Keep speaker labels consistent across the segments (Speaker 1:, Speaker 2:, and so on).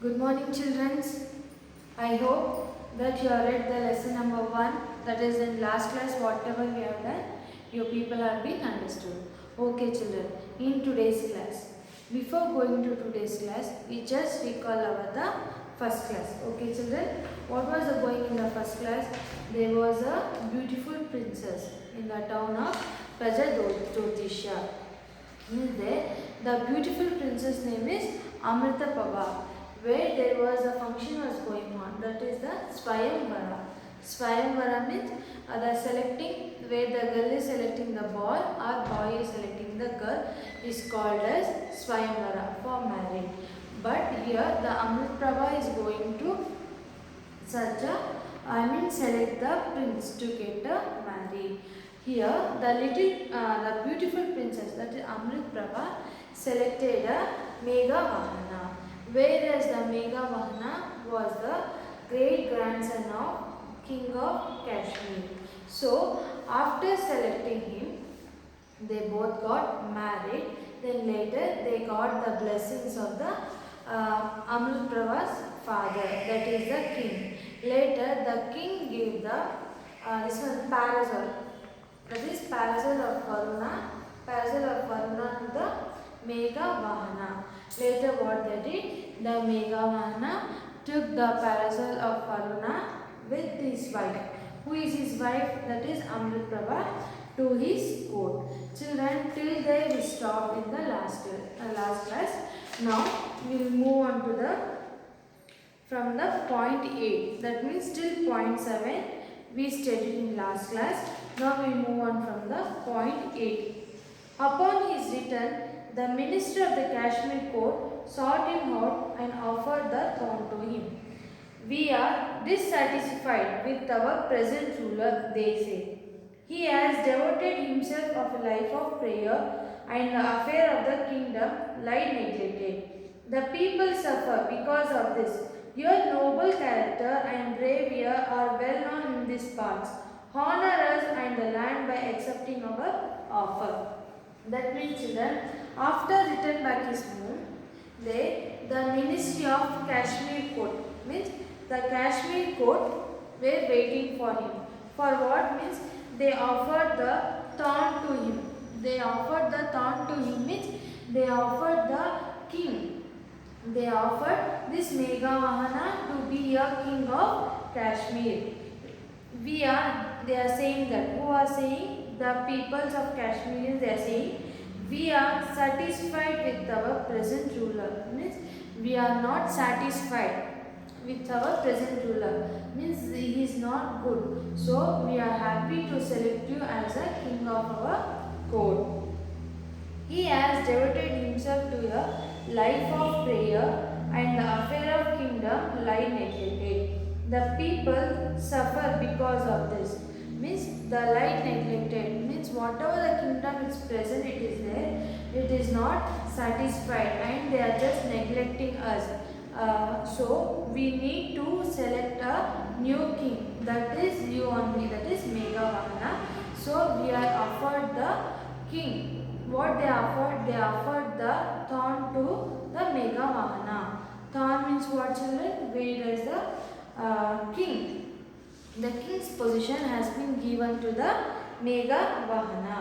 Speaker 1: Good morning, children. I hope that you have read the lesson number 1, that is in last class whatever we have done, your people have been understood. Okay, children, in today's class, before going to today's class, we just recall our the first class. Okay, children, what was the going in the first class? There was a beautiful princess in the town of Prajajotisha. There, the beautiful princess name is Amrita Prabha, where there was a function was going on, that is the Swayamvara. Swayamvara means the selecting, where the girl is selecting the boy or boy is selecting the girl, is called as Swayamvara for marriage. But here the Amrit Prabha is going to select the prince to get married. Here the beautiful princess, that is Amrit Prabha, selected a Megha Vahana, whereas the Megha Vahana was the great grandson of King of Kashmir. So after selecting him, they both got married. Then later they got the blessings of the Amrit Prabha's father, that is the king. Later the king gave the this one parasol, that is parasol of Varuna to the Megha Vahana. Later what they did, the Megha Vahana took the parasol of Varuna with his wife. Who is his wife? That is Amrit Prabha, to his court. Children, till there we stopped in the last class. Now we will move on to the from the point 8. That means till point 7 we studied in last class. Now we move on from the point 8. Upon his return, the minister of the Kashmir court sought him out and offered the throne to him. We are dissatisfied with our present ruler, they say. He has devoted himself of a life of prayer, and the affair of the kingdom lie neglected. The people suffer because of this. Your noble character and bravery are well known in these parts. Honor us and the land by accepting our offer. That means, children, after return back his home, the ministry of Kashmir court, means the Kashmir court were waiting for him. For what? Means they offered the throne to him. They offered the throne to him, means they offered the king. They offered this Megha Vahana to be a king of Kashmir. They are saying that, who are saying? The peoples of Kashmir, they are saying, we are satisfied with our present ruler. Means we are not satisfied with our present ruler. Means he is not good. So we are happy to select you as a king of our court. He has devoted himself to a life of prayer, and the affair of kingdom lie neglected. The people suffer because of this. Means the lie neglected. Means whatever the kingdom is present, it is there. It is not satisfied, and they are just neglecting us. So we need to select a new king. That is you only. That is Megha Vahana. So we are offered the king. What they offered? They offered the throne to the Megha Vahana. Throne means what, children? Where is the king? The king's position has been given to the Megha Vahana.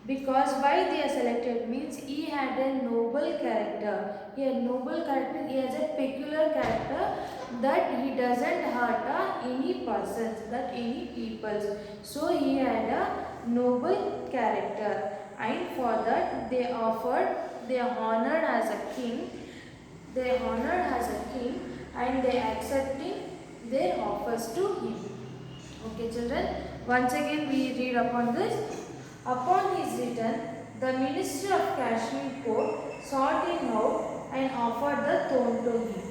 Speaker 1: Because why they are selected means he had a noble character. He had noble character. He has a peculiar character that he doesn't hurt any persons, that any peoples. So he had a noble character. And for that they honored as a king. They honored as a king, and they accepting their offers to him. Okay, children. Once again we read upon this. Upon his return, the minister of Kashmir court sought him out and offered the throne to him.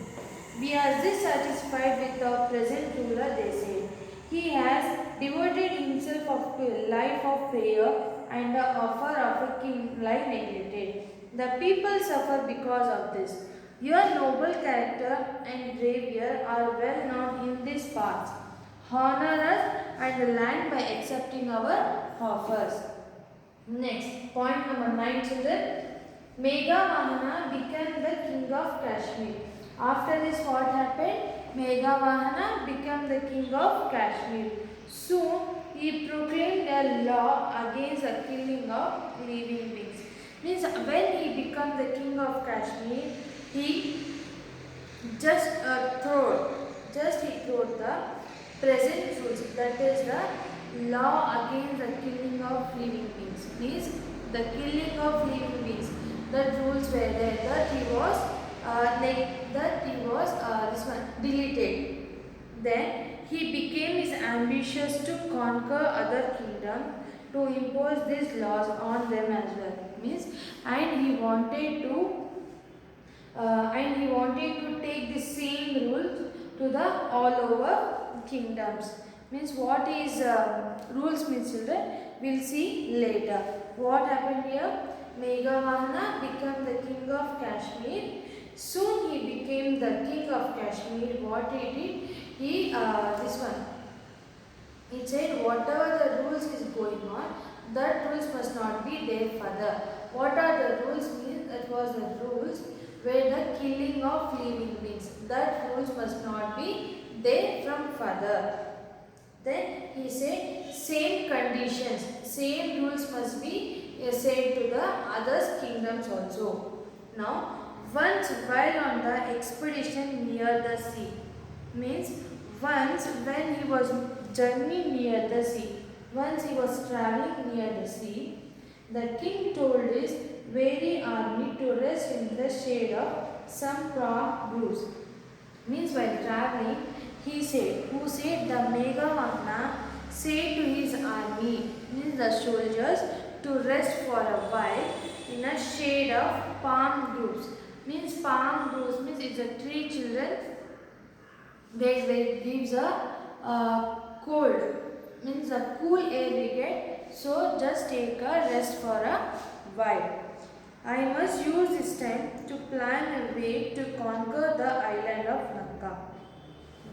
Speaker 1: We are dissatisfied with our present ruler, they said. He has devoted himself of a life of prayer, and the offer of a king lie neglected. The people suffer because of this. Your noble character and bravery are well known in these parts. Honor us and the land by accepting our offers. Next, point number 9, children. Megha Vahana became the king of Kashmir. After this, what happened? Meghavahana became the king of Kashmir. Soon, he proclaimed a law against the killing of living beings. Means when he became the king of Kashmir, he just he throwed the present rules. That is the law against the killing of living beings. Means the killing of living beings. The rules were there. That he was this one deleted. Then he became his ambitious to conquer other kingdoms to impose these laws on them as well. Means and he wanted to take the same rules to the all over kingdoms. Means what is rules means children? We'll see later. What happened here? Meghavahana became the king of Kashmir. Soon he became the king of Kashmir. What he did? He He said whatever the rules is going on, that rules must not be there further. What are the rules means? That was the rules where the killing of living beings. That rules must not be there from further. Then he said same conditions, same rules must be said to the other kingdoms also. Now, once while on the expedition near the sea, means once when he was journeying near the sea, once he was traveling near the sea, the king told his weary army to rest in the shade of some palm groves. Means while traveling, he said, who said the Meghavahana said to his army, means the soldiers, to rest for a while in a shade of palm groves. Means palm groves means it's a tree children where it gives a cold, means a cool air we get. So just take a rest for a while. I must use this time to plan a way to conquer the island of Lanka.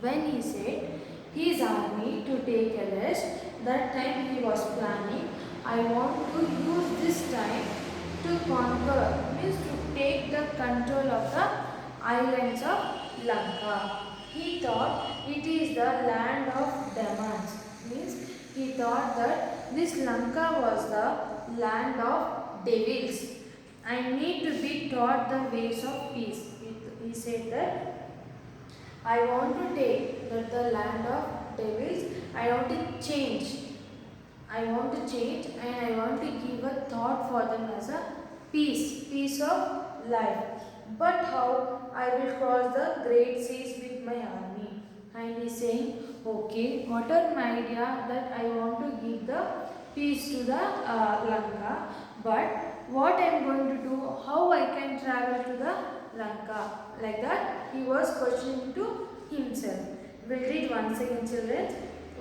Speaker 1: When he said his army to take a rest, that time he was planning, I want to use this time to conquer, means to take the control of the islands of Lanka. He thought it is the land of demons. Means he thought that this Lanka was the land of devils. I need to be taught the ways of peace. He said that I want to take that the land of devils. I want to change. I want to change and I want to give a thought for them as a peace of life. But how I will cross the great seas with my army? And he is saying, okay, what are my idea that I want to give the peace to the Lanka, but what I am going to do, how I can travel to the Lanka. Like that, he was questioning to himself. We'll read once again, children.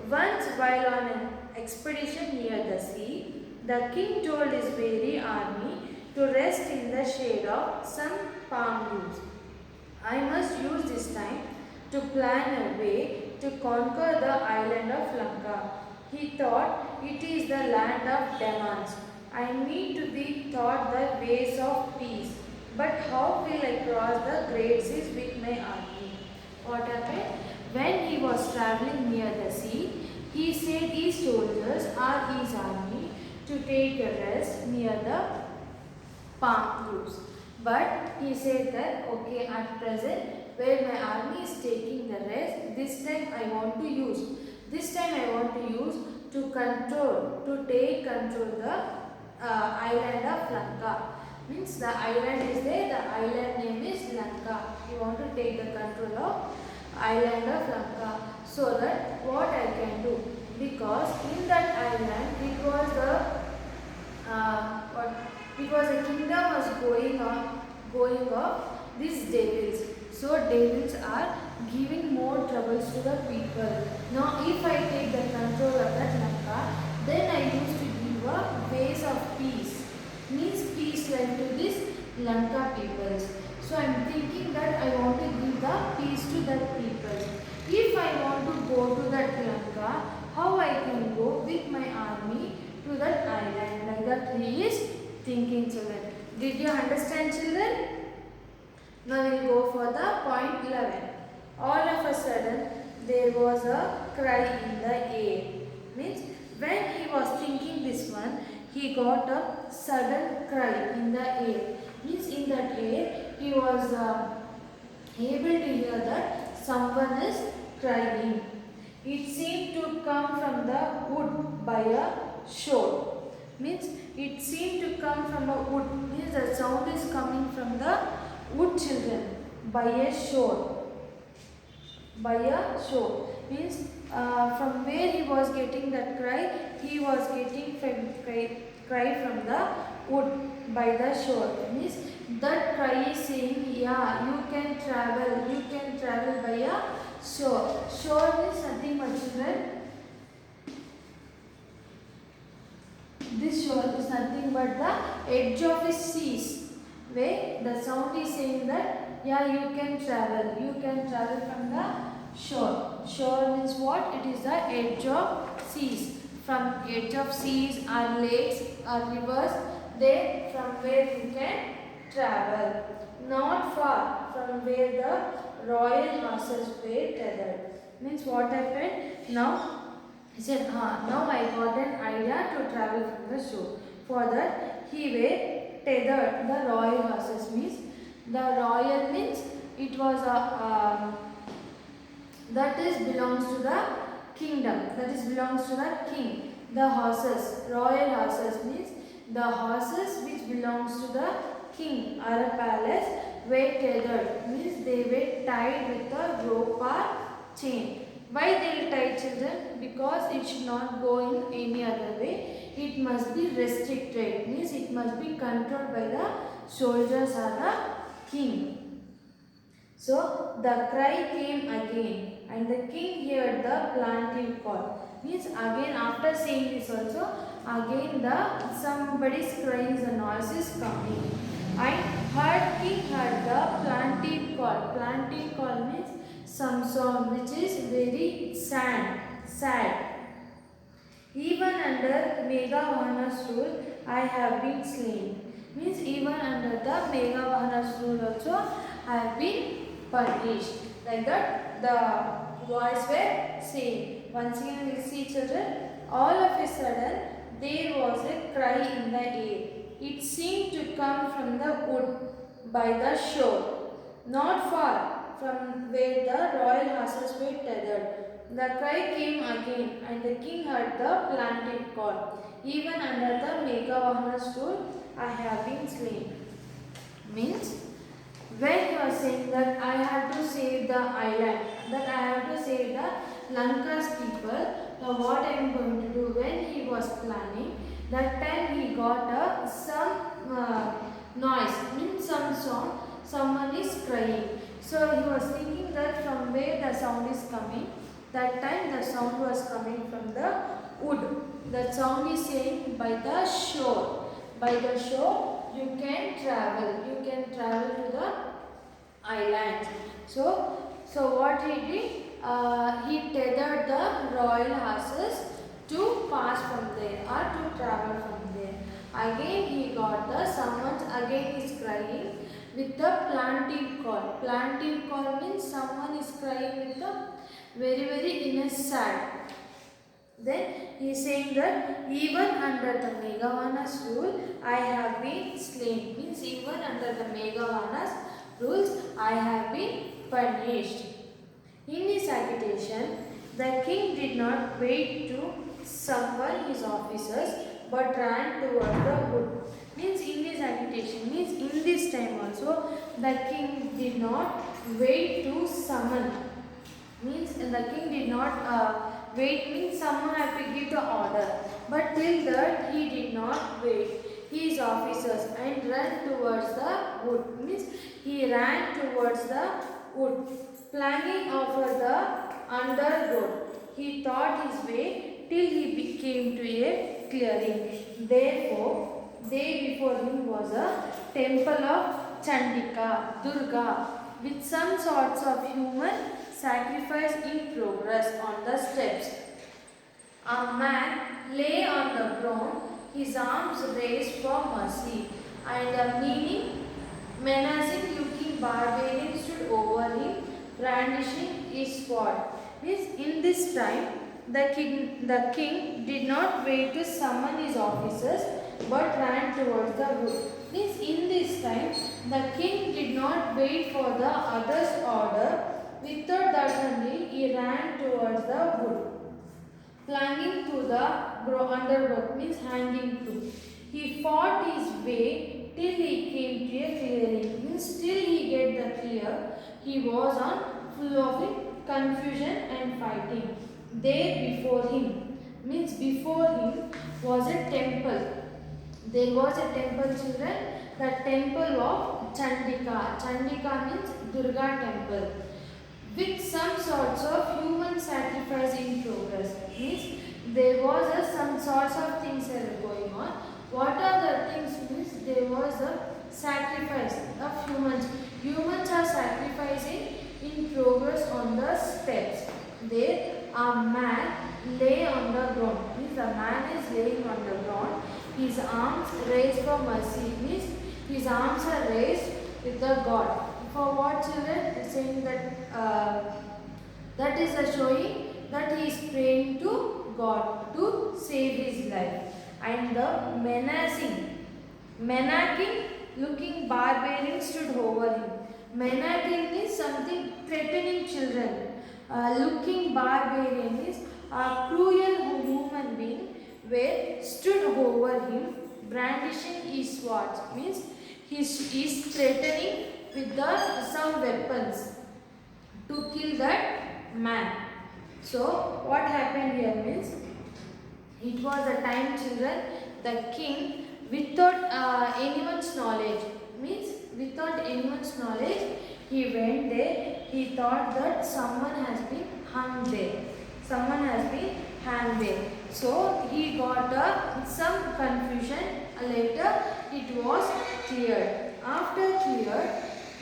Speaker 1: Once while on an expedition near the sea, the king told his weary army to rest in the shade of some palm groves. I must use this time to plan a way to conquer the island of Lanka. He thought it is the land of demons. I need to be taught the ways of peace. But how will I cross the great seas with my army? What happened? When he was traveling near the sea, he said his soldiers or his army to take a rest near the palm groves. But he said that, okay, at present, where my army is taking the rest, this time I want to use. This time I want to use to take control the island of Lanka. Means the island is there, the island name is Lanka. You want to take the control of island of Lanka. So that what I can do, because in that island it was a kingdom was going off these devils. So devils are giving more troubles to the people. Now if I take the control of that Lanka, then I used to give a ways of peace. Means peace like to this Lanka peoples. So I am thinking that I want to give the peace to that people. If I want to go to that Lanka, how I can go with my army to that island? Like that he is thinking, children. Did you understand, children? Now we'll go for the point 11. All of a sudden there was a cry in the air. Means when he was thinking this one, he got a sudden cry in the air. Means in that air he was able to hear that someone is crying. It seemed to come from the wood by a shore. Means it seemed to come from a wood. Means the sound is coming from the wood, children, by a shore. By a shore. Means from where he was getting that cry, he was getting cry from the wood by the shore. Means that cry is saying, yeah, you can travel by a shore. Shore means nothing but, children. This shore is nothing but the edge of the seas, where the sound is saying that, yeah, you can travel from the shore. Shore means what? It is the edge of seas. From edge of seas or lakes or rivers, there from where you can travel. Not far from where the royal horses were tethered. Means what happened? Now he said, now I got an idea to travel from the shore. For that, he were tethered the royal horses. Means the royal means it was a that is belongs to the kingdom. That is belongs to the king. The horses, royal horses means the horses which belongs to the king or a palace were tethered. Means they were tied with a rope or chain. Why they will tie, children? Because it should not go in any other way. It must be restricted. Means it must be controlled by the soldiers or the king. So the cry came again, and the king heard the plaintive call. Means again after saying this also, again the somebody's crying, the noise is coming. And king heard the plaintive call. Plaintive call means some song which is very sad. Even under Meghavana's rule, I have been slain. Means even under the Meghavana's rule also, I have been punished. Like that, the voice were saying. Once again, we will see, children. All of a sudden, there was a cry in the air. It seemed to come from the wood by the shore, not far from where the royal horses were tethered. The cry came again, and the king heard the plaintive call. Even under the Meghavana's rule, I have been slain. Means, when he was saying that I have to save the island, that I have to save the Lanka's people, now what I am going to do? When he was planning, that time he got some noise, means some song, someone is crying. So he was thinking that from where the sound is coming, that time the sound was coming from the wood. That sound is saying by the shore. By the shore you can travel. You can travel to the island. So what he did? He tethered the royal horses to pass from there or to travel from there. Again he got the someone again is crying with the plaintive call. Plaintive call means someone is crying with the very in a sad. Then he is saying that even under the Meghavana's rule, I have been slain. Means even under the Meghavana's rules, I have been punished. In his agitation, the king did not wait to summon his officers, but ran towards the wood. Means in his agitation, means in this time also, the king did not wait to summon. Means the king did not wait, means someone had to give the order. But till that he did not wait. His officers and ran towards the wood. Means he ran towards the wood, planning over the under road. He thought his way till he came to a clearing. Therefore, there before him was a temple of Chandika, Durga, with some sorts of human sacrifice in progress on the steps. A man lay on the ground, his arms raised for mercy, and a menacing looking barbarian stood over him, brandishing his sword. Means in this time, the king did not wait to summon his officers, but ran towards the wood. Means in this time, the king did not wait for the others' order. Without that only, he ran towards the wood, climbing to the undergrowth, means hanging to. He fought his way till he came to a clearing. Means till he get the clear, he was on full of it, confusion and fighting. There before him, means before him was a temple. There was a temple, children, the temple of Chandika. Chandika means Durga temple, with some sorts of human sacrifice in progress. Means there was some sorts of things that were going on. What are the things? Means there was a sacrifice of humans. Humans are sacrificing in progress on the steps. There a man lay on the ground. Means the man is laying on the ground. His arms raised for mercy. Means his arms are raised with the God. For what, children? It's saying that is a showing that he is praying to God to save his life. And the menacing looking barbarian stood over him. Menacing is something threatening, children. Looking barbarian is a cruel human being where stood over him, brandishing his sword. Means he is threatening with some weapons to kill that man. So what happened here means, it was a time, children, the king without anyone's knowledge, means without anyone's knowledge, he went there. He thought that someone has been hung there. Someone has been hanged there. So he got some confusion. Later it was cleared. After cleared,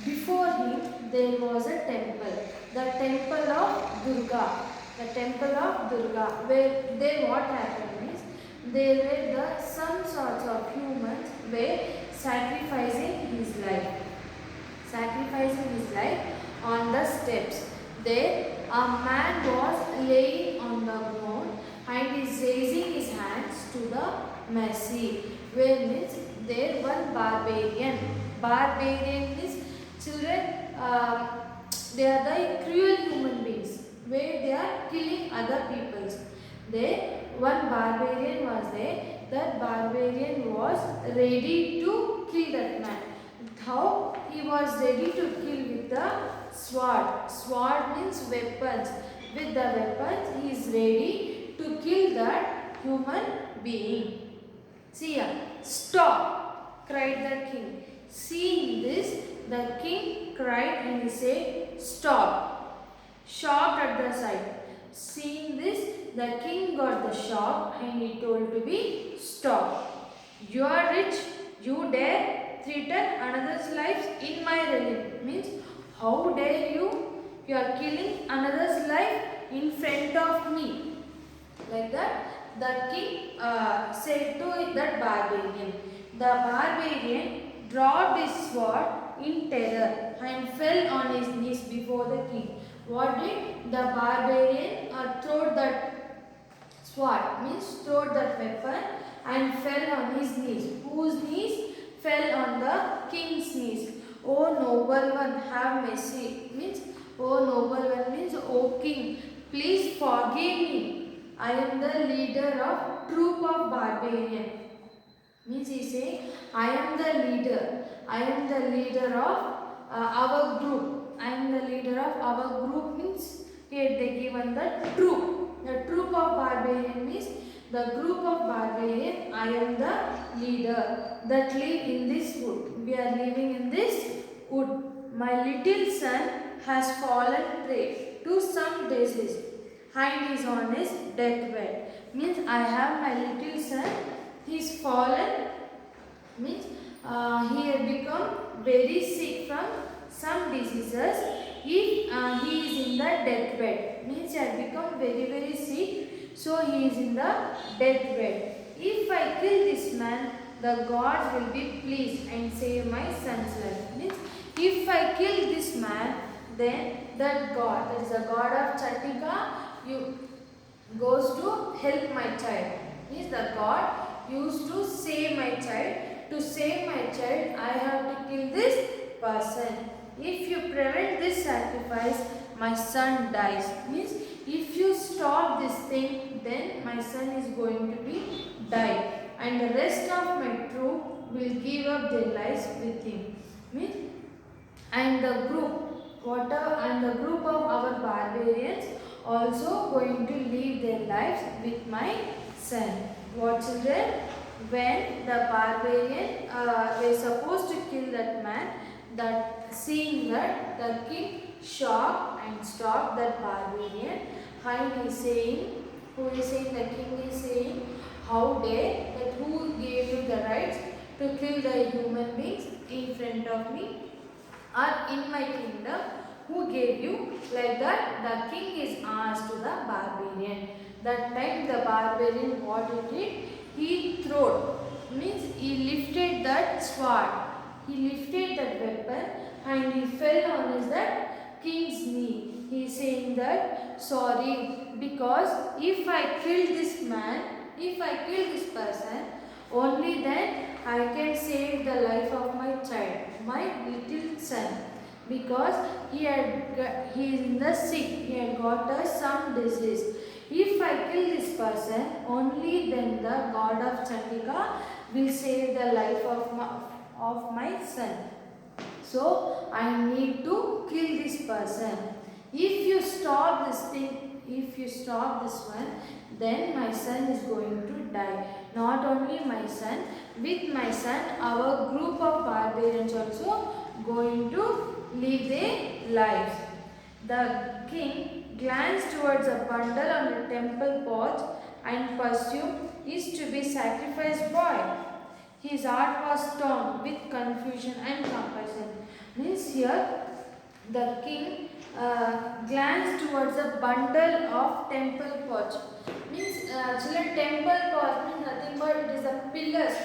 Speaker 1: before him there was a temple. The temple of Durga. The temple of Durga. Where there what happened is, there were some sorts of humans were sacrificing his life. Sacrificing his life on the steps. There a man was laying on the ground and is raising his hands to the mercy. Where means there one barbarian. Barbarian is, children, they are the cruel human beings where they are killing other peoples. There one barbarian was there. That barbarian was ready to kill that man. How he was ready to kill with the sword. Sword means weapons. With the weapons he is ready to kill that human being. See here, stop, cried the king. Seeing this, the king cried and he said, stop, shocked at the sight. Seeing this, the king got the shock and he told to be stop. You are rich, you dare threaten another's life in my realm. Means, how dare you? You are killing another's life in front of me. Like that, the king said to that barbarian. The barbarian dropped his sword in terror and fell on his knees before the king. What did the barbarian throw that sword? Means throw that weapon and fell on his knees. Whose knees? Fell on the king's knees. O noble one, have mercy. Means, O noble one means, O king, please forgive me. I am the leader of troop of barbarian. Means he say, I am the leader. I am the leader of our group. I am the leader of our group means, here they given the troop. The troop of barbarian means the group of barbarian. I am the leader that live in this wood. We are living in this wood. My little son has fallen prey to some disease and is on his deathbed. Means I have my little son. He is fallen. Means he had become very sick from some diseases. If he is in the deathbed, means he had become very sick. So he is in the deathbed. If I kill this man, the gods will be pleased and save my son's life. Means if I kill this man, then that god, that is the god of Chandika, you goes to help my child. Means the god used to save my child. To save my child, I have to kill this person. If you prevent this sacrifice, my son dies. Means if you stop this thing, then my son is going to be die, and the rest of my troop will give up their lives with him. Means and the group of our barbarians also going to leave their lives with my son. What children? When the barbarian were supposed to kill that man, that seeing that, the king shocked and stopped that barbarian. And he is saying, who is saying? The king is saying, how dare that, who gave you the rights to kill the human beings in front of me or in my kingdom? Who gave you? Like that, the king is asked to the barbarian. That time the barbarian, what he did? He threw, means he lifted that sword. He lifted that weapon and he fell on his that king's knee. He is saying that, sorry, because if I kill this man, if I kill this person, only then I can save the life of my child, my little son. Because he is in the sick, he had got some disease. If I kill this person, only then the god of Chandika will save the life of my son. So I need to kill this person. If you stop this thing, if you stop this one, then my son is going to die. Not only my son, with my son, our group of barbarians also going to live their lives. The king glanced towards a bundle on the temple porch and pursued is to be sacrificed boy. His heart was torn with confusion and compassion. Means here the king glanced towards a bundle of temple porch. Means children, temple porch means nothing but it is the pillars.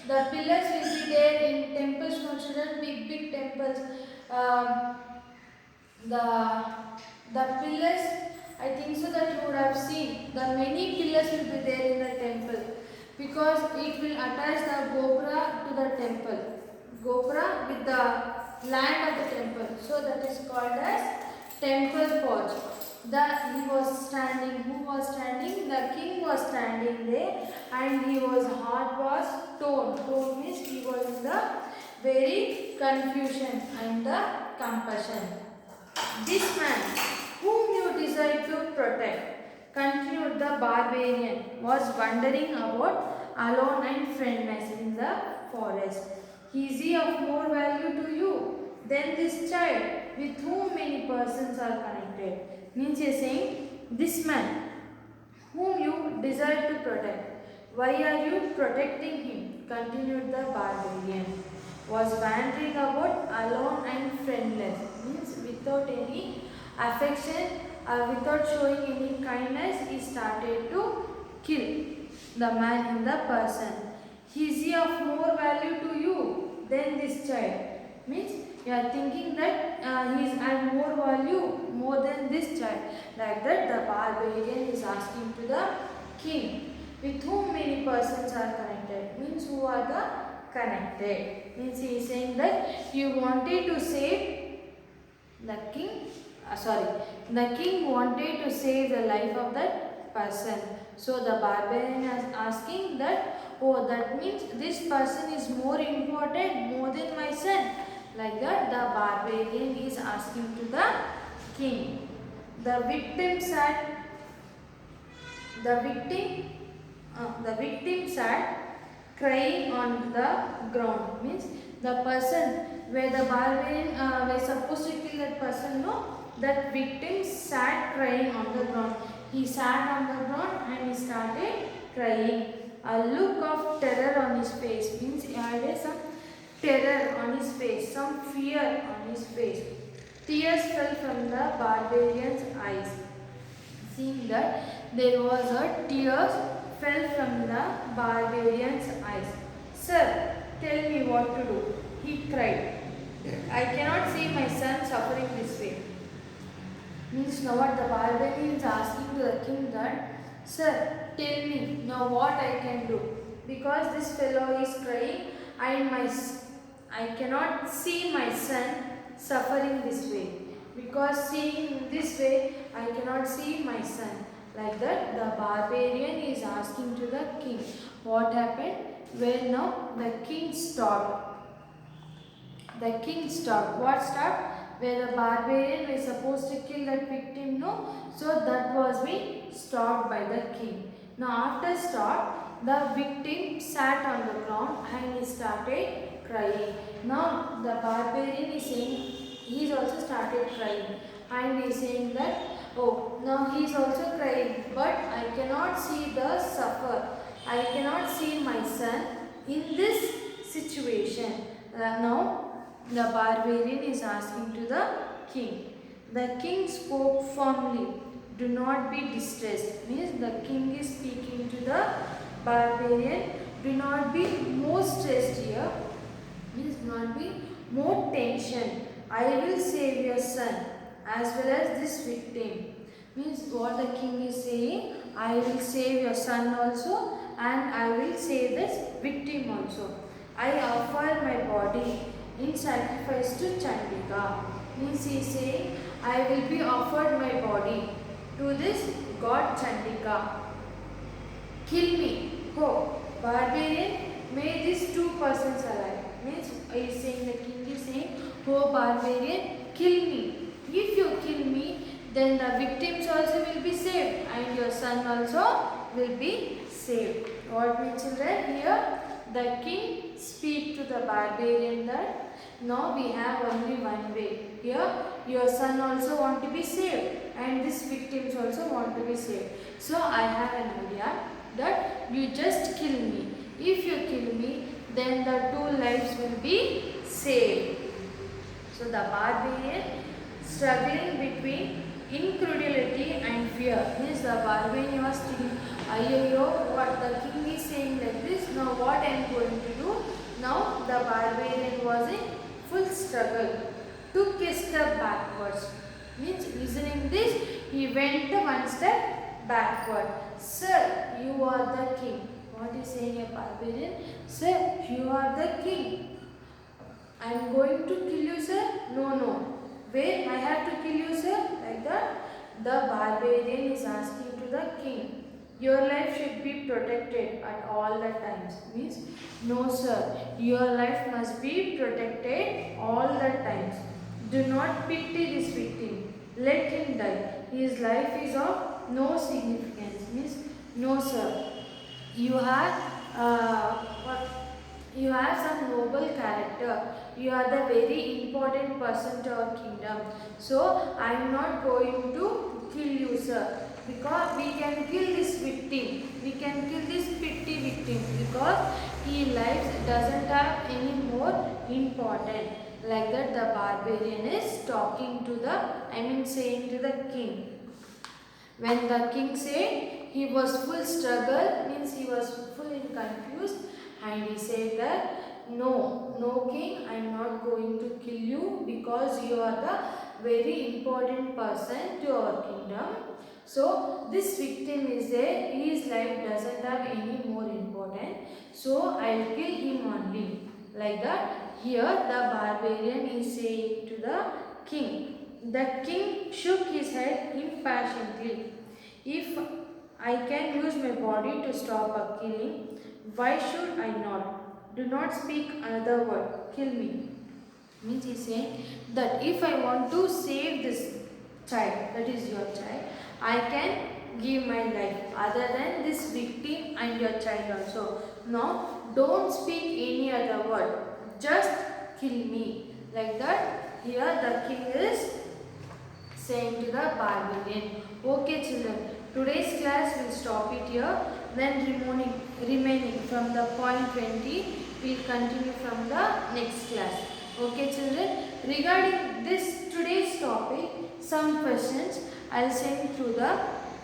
Speaker 1: The pillars will be there in temples, no children, big temples. The pillars, I think so that you would have seen. The many pillars will be there in the temple because it will attach the gopura to the temple. Gopura with the land of the temple. So that is called as temple porch. He was standing. Who was standing? The king was standing there, and his heart was torn. Torn means he was in the very confusion and the compassion. This man, whom you desire to protect, continued the barbarian, was wandering about alone and friendless in the forest. Is he of more value to you than this child with whom many persons are connected? Means he is saying, this man whom you desire to protect, why are you protecting him? Continued the barbarian. Was wandering about alone and friendless. Means without any affection or without showing any kindness, he started to kill the man in the person. Is he of more value to you than this child? Means you are thinking that he is of more value more than this child. Like that, the barbarian is asking to the king, with whom many persons are connected. Means who are the connected. Means he is saying that you wanted to save the king. The king wanted to save the life of that person. So the barbarian is asking that, oh, that means this person is more important, more than my son. Like that, the barbarian is asking to the king. The victim sat crying on the ground. Means the person where the barbarian were supposed to kill that person, no, that victim sat crying on the ground. He sat on the ground and he started crying. A look of terror on his face. Means he had some terror on his face, some fear on his face. Tears fell from the barbarian's eyes. Seeing that there was a tears fell from the barbarian's eyes. Sir, tell me what to do. He cried. I cannot see my son suffering this way. Means now what the barbarian is asking to the king that, Sir, tell me now what I can do. Because this fellow is crying and I cannot see my son suffering this way. Because seeing this way, I cannot see my son. Like that, the barbarian is asking to the king. What happened? Well, now the king stopped. The king stopped. What stopped? Where the barbarian was supposed to kill that victim, no? So that was being stopped by the king. Now after stop, the victim sat on the ground and he started crying. Now the barbarian is saying, he also started crying and he is saying that, oh, now he is also crying, but I cannot see the suffer. I cannot see my son in this situation. Now the barbarian is asking to the king. The king spoke firmly. Do not be distressed. Means the king is speaking to the barbarian. Do not be more stressed here. Means not be more tension. I will save your son as well as this victim. Means what the king is saying, I will save your son also and I will save this victim also. I offer my body in sacrifice to Chandika. Means he is saying, I will be offered my body to this god Chandika. Kill me. Oh, barbarian, may these two persons alive. Means he is saying, the king is saying, oh barbarian, kill me. If you kill me, then the victims also will be saved and your son also will be saved. What means children? Here the king speak to the barbarian that now we have only one way. Here your son also want to be saved and these victims also want to be saved. So I have an idea that you just kill me. If you kill me, then the two lives will be saved. So the barbarian struggling between incredulity and fear. Means the barbarian was thinking, Ayyo, what the king is saying like this, now what I am going to do? Now the barbarian was in full struggle, took a step backwards. Means listening this, he went one step backward. Sir, you are the king. What is saying a barbarian? Sir, you are the king. I am going to kill you, sir. No. Where I have to kill you, sir? Like that, the barbarian is asking to the king. Your life should be protected at all the times. Means, no sir, your life must be protected all the times. Do not pity this victim. Let him die. His life is of no significance. Means, no sir, you have some noble character. You are the very important person to our kingdom. So I am not going to kill you, sir. Because we can kill this victim. We can kill this pity victim because his life doesn't have any more important. Like that, the barbarian is talking to saying to the king. When the king said, he was full struggle, means he was full in confused, and he said that, no king, I am not going to kill you because you are the very important person to our kingdom. So this victim is there, his life doesn't have any more important, so I will kill him only. Like that, here the barbarian is saying to the king. The king shook his head impatiently. If I can use my body to stop a killing, why should I not? Do not speak another word. Kill me. Means he is saying that if I want to save this child, that is your child, I can give my life other than this victim and your child also. Now, don't speak any other word. Just kill me. Like that, here the king is saying to the barbarian. Okay children, today's class will stop it here. Then remaining from the point 20, we will continue from the next class. Okay children, regarding this today's topic, some questions I will send through the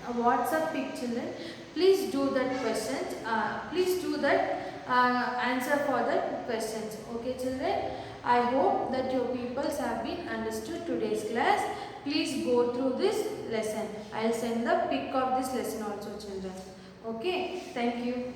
Speaker 1: WhatsApp pic children. Please do that questions. Please do that answer for the questions. Okay children, I hope that your pupils have been understood today's class. Please go through this lesson. I will send the pic of this lesson also children. Okay, thank you.